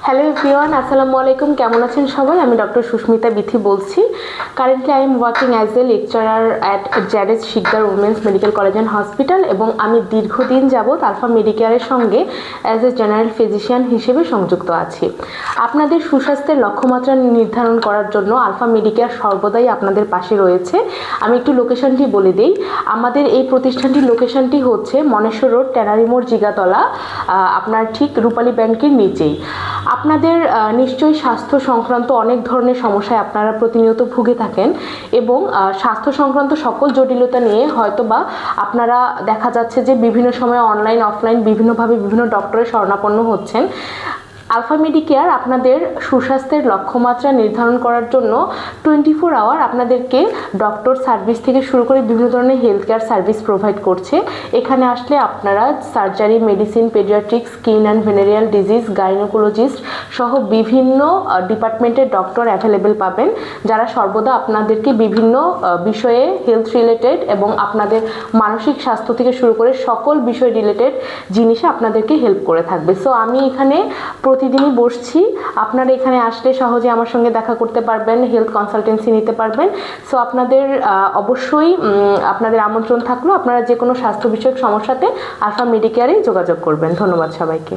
Hello everyone, আসসালামু আলাইকুম। কেমন আছেন সবাই? আমি ডক্টর সুস্মিতা বিথি বলছি। Currently I am working as a lecturer at জ্যারেজ Sikdar women's medical college and hospital, এবং আমি দীর্ঘদিন যাবৎ আলফা মেডিকেয়ারের সঙ্গে অ্যাজ এ জেনারেল ফিজিশিয়ান হিসেবে সংযুক্ত আছি। আপনাদের সুস্বাস্থ্যের লক্ষ্যমাত্রা নির্ধারণ করার জন্য আলফা মেডিকেয়ার সর্বদাই আপনাদের পাশে রয়েছে। আমি একটু লোকেশনটি বলে দিই। আমাদের এই প্রতিষ্ঠানটির লোকেশনটি হচ্ছে মনেশ্বর রোড, ট্যানারি মোড়, জিগাতলা, আপনার ঠিক রূপালী ব্যাংকের নিচেই। আপনাদের নিশ্চয়ই স্বাস্থ্য সংক্রান্ত অনেক ধরনের সমস্যায় আপনারা প্রতিনিয়ত ভুগে থাকেন, এবং স্বাস্থ্য সংক্রান্ত সকল জটিলতা নিয়ে হয়তোবা আপনারা দেখা যাচ্ছে যে বিভিন্ন সময় অনলাইন অফলাইন বিভিন্নভাবে বিভিন্ন ডক্টরের শরণাপন্ন হচ্ছেন। আলফা মেডিকেয়ার আপনাদের সুস্বাস্থ্যের লক্ষ্যমাত্রা নির্ধারণ করার জন্য 24 আওয়ার আপনাদেরকে ডক্টর সার্ভিস থেকে শুরু করে বিভিন্ন ধরনের হেলথ কেয়ার সার্ভিস প্রোভাইড করছে। এখানে আসলে আপনারা surgery, medicine, paediatrics, skin and venereal disease, gynaecologist সহ বিভিন্ন ডিপার্টমেন্টের ডক্টর অ্যাভেলেবেল পাবেন, যারা সর্বদা আপনাদেরকে বিভিন্ন বিষয়ে হেলথ রিলেটেড এবং আপনাদের মানসিক স্বাস্থ্য থেকে শুরু করে সকল বিষয় রিলেটেড জিনিসে আপনাদেরকে হেল্প করে থাকবে। সো আমি এখানে প্রতিদিনই বসছি। আপনারা এখানে আসলে সহজে আমার সঙ্গে দেখা করতে পারবেন, হেলথ কনসালটেন্সি নিতে পারবেন। সো আপনাদের অবশ্যই আপনাদের আমন্ত্রণ থাকলো। আপনারা যে কোনো স্বাস্থ্য বিষয়ক সমস্যাতে আলফা মেডিকেয়ারে যোগাযোগ করবেন। ধন্যবাদ সবাইকে।